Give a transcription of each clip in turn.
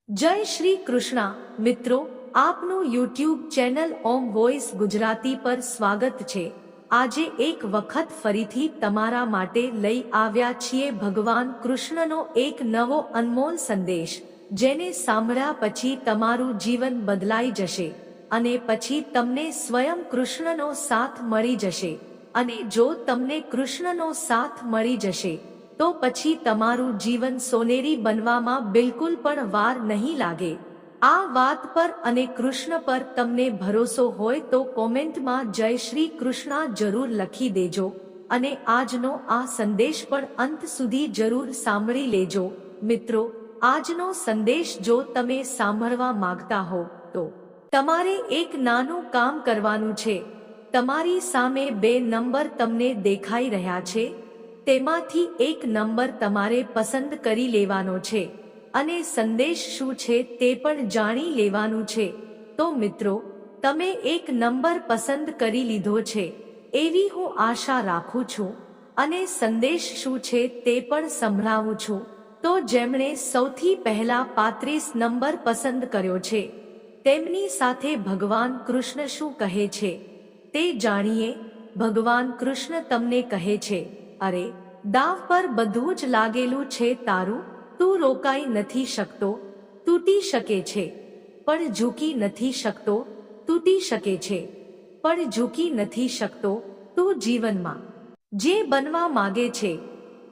જય શ્રી કૃષ્ણ મિત્રો, આપનું યુટ્યુબ ચેનલ ઓમ વોઇસ ગુજરાતી પર સ્વાગત છે। આજે એક વખત ફરીથી તમારા માટે લઈ આવ્યા છીએ ભગવાન કૃષ્ણનો એક નવો અનમોલ સંદેશ, જેને સાંભળ્યા પછી તમારું જીવન બદલાઈ જશે અને પછી તમને સ્વયં કૃષ્ણનો સાથ મળી જશે। અને જો તમને કૃષ્ણનો સાથ મળી જશે તો પછી તમારું જીવન સોનેરી બનવામાં બિલકુલ પણ વાર નહીં લાગે। આ વાત પર અને કૃષ્ણ પર તમને ભરોસો હોય તો કોમેન્ટમાં જય શ્રી કૃષ્ણ જરૂર લખી દેજો અને આજનો આ સંદેશ પણ અંત સુધી જરૂર સાંભળી લેજો। મિત્રો, આજનો સંદેશ જો તમે સાંભળવા માંગતા હો તો તમારે એક નાનું કામ કરવાનું છે। તમારી સામે બે નંબર તમને દેખાઈ રહ્યા છે, તેમાંથી એક નંબર તમારે પસંદ કરી લેવાનો છે અને સંદેશ શું છે તે પણ જાણી લેવાનું છે। તો મિત્રો, તમે એક નંબર પસંદ કરી લીધો છે એવી હું આશા રાખું છું અને સંદેશ શું છે તે પણ સંભળાવું છું। તો જેમણે સૌથી પહેલા 35 નંબર પસંદ કર્યો છે તેમની સાથે ભગવાન કૃષ્ણ શું કહે છે તે જાણીએ। ભગવાન કૃષ્ણ તમને કહે છે, અરે દાવ પર બધું જ લાગેલું છે તારું, તું રોકાઈ નથી શકતો, તૂટી શકે છે પણ ઝૂકી નથી શકતો, તૂટી શકે છે પણ ઝૂકી નથી શકતો। તું જીવનમાં જે બનવા માંગે છે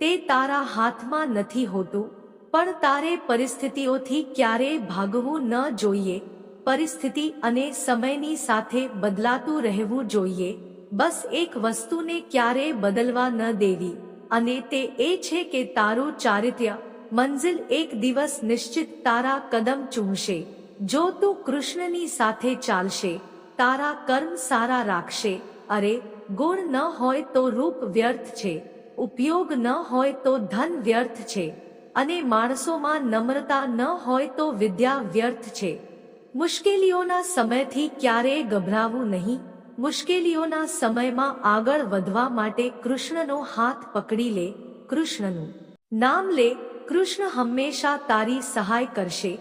તે તારા હાથમાં નથી હોતું, પણ તારે પરિસ્થિતિઓથી ક્યારેય ભાગવું ન જોઈએ। પરિસ્થિતિ અને સમયની સાથે બદલાતું રહેવું જોઈએ। બસ એક વસ્તુને ક્યારેય બદલવા ન દેવી, અને તે એ છે કે તારું ચારિત્ર્ય, મંજિલ એક દિવસ નિશ્ચિત તારા કદમ ચૂમશે। જો તું કૃષ્ણની સાથે ચાલશે, તારા કર્મ સારા રાખશે। અરે ગુણ ન હોય તો રૂપ વ્યર્થ છે, ઉપયોગ ન હોય તો ધન વ્યર્થ છે, અને માણસોમાં નમ્રતા ન હોય તો વિદ્યા વ્યર્થ છે। મુશ્કેલીઓના સમયથી ક્યારેય ગભરાવું નહીં। મુશ્કેલીઓના સમયમાં આગળ વધવા માટે કૃષ્ણનો હાથ પકડી લે, કૃષ્ણનું નામ લે। કૃષ્ણ હંમેશા તારી સહાય કરશે।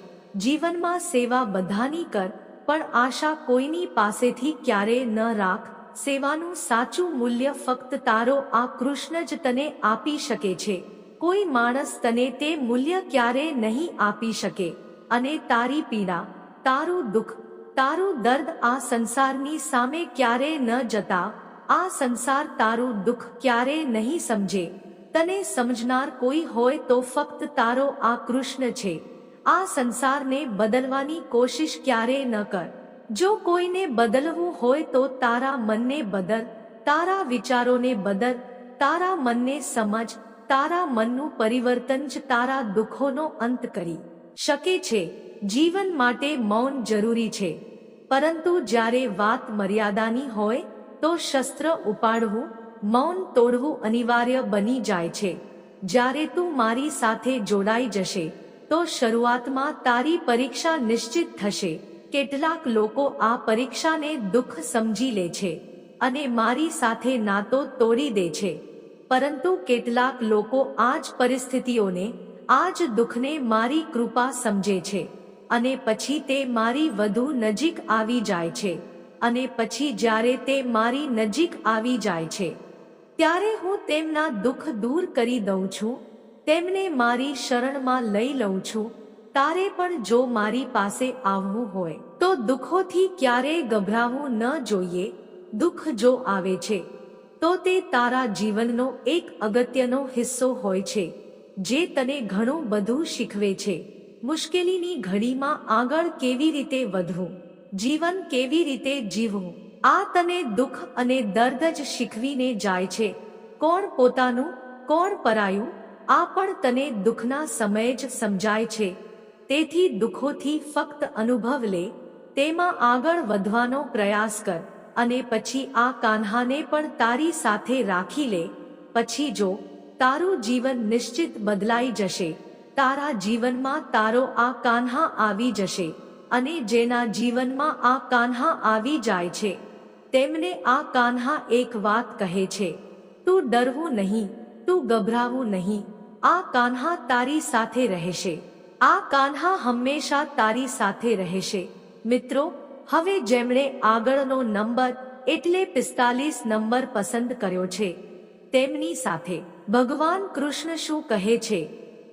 જીવનમાં સેવા બધાની કર, પણ આશા કોઈની પાસેથી ક્યારેય ન રાખ। સેવાનું સાચું મૂલ્ય ફક્ત તારો આ કૃષ્ણ જ તને આપી શકે છે। કોઈ માણસ તને તે મૂલ્ય ક્યારેય નહીં આપી શકે। અને તારી પીડા, તારું દુઃખ, તારું દર્દ આ સંસારની સામે ક્યારેય ન જતા। આ સંસાર તારું દુઃખ ક્યારેય નહીં સમજે। તને સમજનાર કોઈ હોય તો ફક્ત તારો આ કૃષ્ણ છે। આ સંસારને બદલવાની કોશિશ ક્યારેય ન કર। જો કોઈને બદલવું હોય તો તારા મનને બદલ, તારા વિચારોને બદલ, તારા મનને સમજ। તારા મનનું પરિવર્તન જ તારા દુઃખોનો અંત કરી શકે છે। જીવન માટે મૌન જરૂરી છે, પરંતુ જ્યારે વાત મર્યાદાની હોય તો શસ્ત્ર ઉપાડવું, મૌન તોડવું અનિવાર્ય બની જાય છે। જ્યારે તું મારી સાથે જોડાઈ જશે તો શરૂઆતમાં તારી પરીક્ષા નિશ્ચિત થશે। કેટલાક લોકો આ પરીક્ષાને દુઃખ સમજી લે છે અને મારી સાથે નાતો તોડી દે છે, પરંતુ કેટલાક લોકો આ જ પરિસ્થિતિઓને, આ જ દુઃખને મારી કૃપા સમજે છે અને પછી તે મારી વધુ નજીક આવી જાય છે। અને પછી જ્યારે તે મારી નજીક આવી જાય છે ત્યારે હું તેમના દુઃખ દૂર કરી દઉં છું, તેમને મારી શરણમાં લઈ લઉં છું। તારે પણ જો મારી પાસે આવવું હોય તો દુઃખોથી ક્યારેય ગભરાવું ન જોઈએ। દુઃખ જો આવે છે તો તે તારા જીવનનો એક અગત્યનો હિસ્સો હોય છે, જે તને ઘણું બધું શીખવે છે। મુશ્કેલીની ઘડીમાં આગળ કેવી રીતે વધવું, જીવન કેવી રીતે જીવવું, આ તને દુઃખ અને દર્દ જ શીખવીને જાય છે। કોણ પોતાનું, કોણ પરાયું, આ પણ તને દુઃખના સમયે જ સમજાય છે। તેથી દુઃખોથી ફક્ત અનુભવ લે, તેમાં આગળ વધવાનો પ્રયાસ કર અને પછી આ કાન્હાને પણ તારી સાથે રાખી લે। પછી જો તારું જીવન નિશ્ચિત બદલાઈ જશે। તારા જીવનમાં તારો આ કાન્હા આવી જશે, અને જેના જીવનમાં આ કાન્હા આવી જાય છે તેમને આ કાન્હા એક વાત કહે છે, તું ડરવું નહીં, તું ગભરાવું નહીં। આ કાન્હા તારી સાથે રહેશે। આ કાન્હા હંમેશા તારી સાથે રહેશે. મિત્રો, હવે જેમણે આગળનો નંબર એટલે 45 નંબર પસંદ કર્યો છે તેમની સાથે ભગવાન કૃષ્ણ શું કહે છે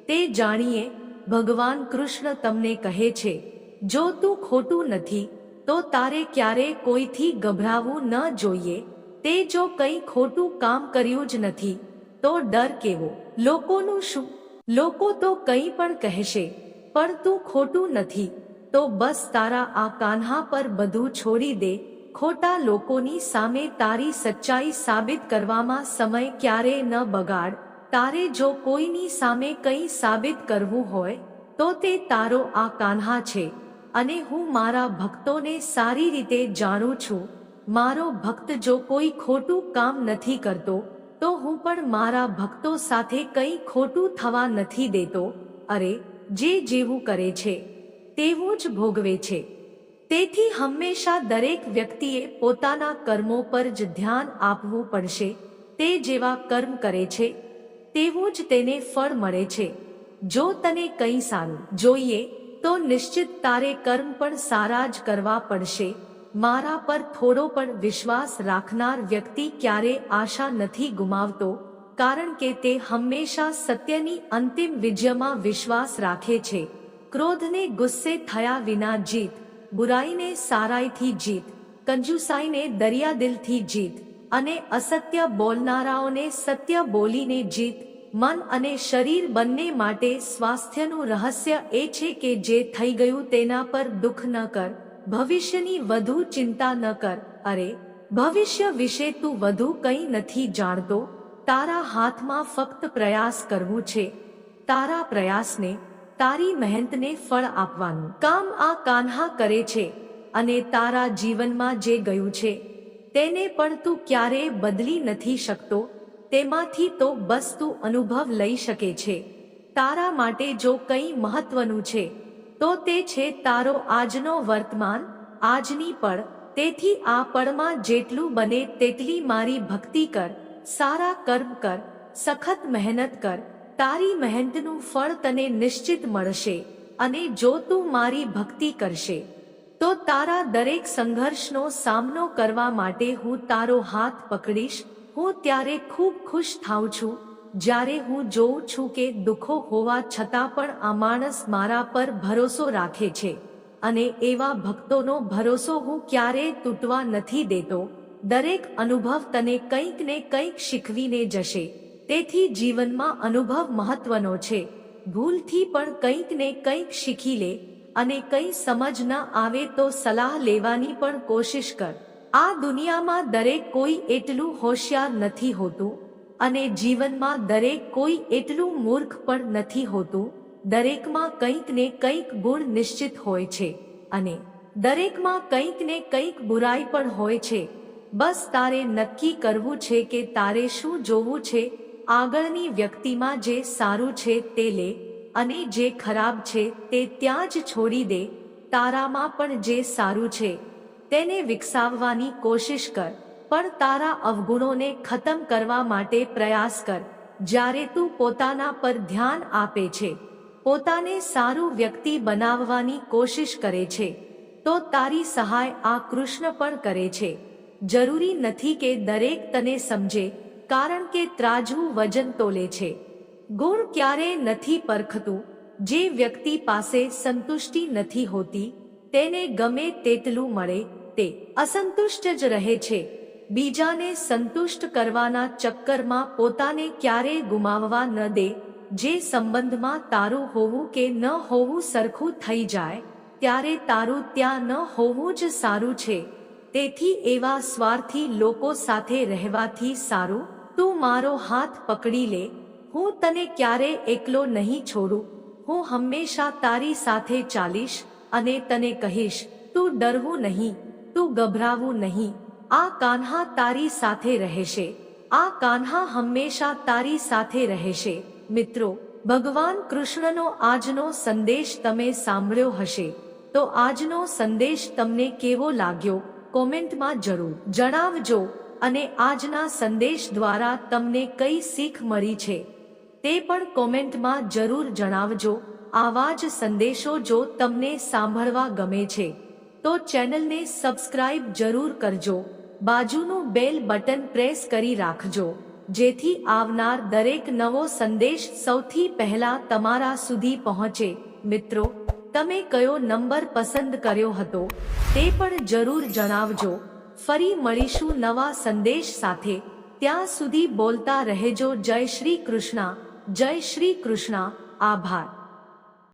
તે જાણીએ. ભગવાન કૃષ્ણ તમને કહે છે, જો તું ખોટું નથી તો તારે ક્યારે કોઈથી ગભરાવું ન જોઈએ. તે જો કંઈ ખોટું કામ કર્યું જ નથી તો ડર કેવો? લોકોનું શું? લોકો તો કંઈ પણ કહેશે, પણ તું ખોટું નથી તો બસ તારા આ કાન્હા પર બધું છોડી દે. ખોટા લોકોની સામે તારી સચ્ચાઈ સાબિત કરવામાં સમય ક્યારેય ન બગાડ. તારે જો કોઈની સામે કંઈ સાબિત કરવું હોય તો તે તારો આ કાન્હા છે. અને હું મારા ભક્તોને સારી રીતે જાણું છું. મારો ભક્ત જો કોઈ ખોટું કામ નથી કરતો તો હું પણ મારા ભક્તો સાથે કંઈ ખોટું થવા નથી દેતો. અરે, જે જેવું કરે છે તેવું જ ભોગવે છે. તેથી હંમેશા દરેક વ્યક્તિએ પોતાના કર્મો પર જ ધ્યાન આપવું પડશે. તે જેવા કર્મ કરે છે તેવું જ તેને ફળ મળે છે. જો તને કંઈ સારું જોઈએ તો નિશ્ચિત તારે કર્મ પણ સારા જ કરવા પડશે. મારા પર થોડો પણ વિશ્વાસ રાખનાર વ્યક્તિ ક્યારે આશા નથી ગુમાવતો, કારણ કે તે હંમેશા સત્યની અંતિમ વિજયમાં વિશ્વાસ રાખે છે. ક્રોધને ગુસ્સે થયા વિના જીત, બુરાઈને સારાઈથી જીત, કંજુસાઈને દરિયાદિલથી જીત અને અસત્ય બોલનારાઓને સત્ય બોલીને જીત. મન અને શરીર બંને માટે સ્વાસ્થ્યનું રહસ્ય એ છે કે જે થઈ ગયું તેના પર દુઃખ ન કર. ભવિષ્યની વધુ ચિંતા ન કર. અરે, ભવિષ્ય વિશે તું વધુ કંઈ નથી જાણતો. તારા હાથમાં ફક્ત પ્રયાસ કરવું છે. તારા પ્રયાસને, તારી મહેનતને ફળ આપવાનું કામ આ કાન્હા કરે છે. અને તારા જીવનમાં જે ગયું છે તેને પણ તું ક્યારેય બદલી નથી શકતો. તેમાંથી તો બસ તું અનુભવ લઈ શકે છે. તારા માટે જો કંઈ મહત્વનું છે તો તે છે તારો આજનો વર્તમાન, આજની પળ. તેથી આ પળમાં જેટલું બને તેટલી મારી ભક્તિ કર, સારા કર્મ કર, સખત મહેનત કર. તારી મહેનતનું ફળ તને નિશ્ચિત મળશે. અને જો તું મારી ભક્તિ કરશે તો તારા દરેક સંઘર્ષનો સામનો કરવા માટે હું તારો હાથ પકડીશ. હું ત્યારે ખૂબ ખુશ થાઉં છું જ્યારે હું જોઉં છું કે દુઃખો હોવા છતાં પણ આ માણસ મારા પર ભરોસો રાખે છે. અને એવા ભક્તોનો ભરોસો હું ક્યારેય તૂટવા નથી દેતો. દરેક અનુભવ તને કંઈક ને કંઈક શીખવીને જશે. તેથી જીવનમાં અનુભવ મહત્વનો છે. ભૂલથી પણ કંઈક ને કંઈક શીખી લે. અને કંઈ સમજ ન આવે તો સલાહ લેવાની પણ કોશિશ કર. આ દુનિયામાં દરેક કોઈ એટલું હોશિયાર નથી હોતું અને જીવનમાં દરેક કોઈ એટલું મૂર્ખ પણ નથી હોતું. દરેકમાં કંઈક ને કંઈક ગુણ નિશ્ચિત હોય છે અને દરેકમાં કંઈક ને કંઈક બુરાઈ પણ હોય છે. બસ તારે નક્કી કરવું છે કે તારે શું જોવું છે. આગળની વ્યક્તિમાં જે સારું છે તે લે અને જે ખરાબ છે તે ત્યાં જ છોડી દે. તારામાં પણ જે સારું છે તેને વિકસાવવાની કોશિશ કર, પણ તારા અવગુણોને ખતમ કરવા માટે પ્રયાસ કર. જ્યારે તું પોતાના પર ધ્યાન આપે છે, પોતાને સારું વ્યક્તિ બનાવવાની કોશિશ કરે છે, તો તારી સહાય આ કૃષ્ણ પણ કરે છે. જરૂરી નથી કે દરેક તને સમજે, કારણ કે ત્રાજવું વજન તોલે છે, ગુણ ક્યારેય નથી પરખતું. જે વ્યક્તિ પાસે સંતુષ્ટિ નથી હોતી તેને ગમે તેટલું મળે તે અસંતુષ્ટ જ રહે છે. બીજાને સંતુષ્ટ કરવાના ચક્કરમાં પોતાને ક્યારેય ગુમાવવા ન દે. જે સંબંધમાં તારું હોવું કે ન હોવું સરખું થઈ જાય ત્યારે તારું ત્યાં ન હોવું જ સારું છે. તેથી એવા સ્વાર્થી લોકો સાથે રહેવાથી સારું તું મારો હાથ પકડી લે. હું તને ક્યારેય એકલો નહીં છોડું. હું હંમેશા તારી સાથે ચાલીશ અને તને કહીશ, તું ડરવું નહીં, તું ગભરાવું નહીં. આ કાન્હા તારી સાથે રહેશે. આ કાન્હા હંમેશા તારી સાથે રહેશે. મિત્રો, ભગવાન કૃષ્ણનો આજનો સંદેશ તમે સાંભળ્યો હશે, તો આજનો સંદેશ તમને કેવો લાગ્યો કોમેન્ટમાં જરૂર જણાવજો. અને આજના સંદેશ દ્વારા તમને કઈ શીખ મળી છે તે પણ કોમેન્ટમાં જરૂર જણાવજો. આવા જ સંદેશો જો તમને સાંભળવા ગમે છે તો ચેનલને સબસ્ક્રાઇબ જરૂર કરજો, બાજુનું બેલ બટન પ્રેસ કરી રાખજો, જેથી આવનાર દરેક નવો સંદેશ સૌથી પહેલા તમારા સુધી પહોંચે. મિત્રો, તમે કયો નંબર પસંદ કર્યો હતો તે પણ જરૂર જણાવજો. ફરી મળીશું નવા સંદેશ સાથે. ત્યાં સુધી બોલતા રહેજો જય શ્રી કૃષ્ણ, જય શ્રી કૃષ્ણ. આભાર.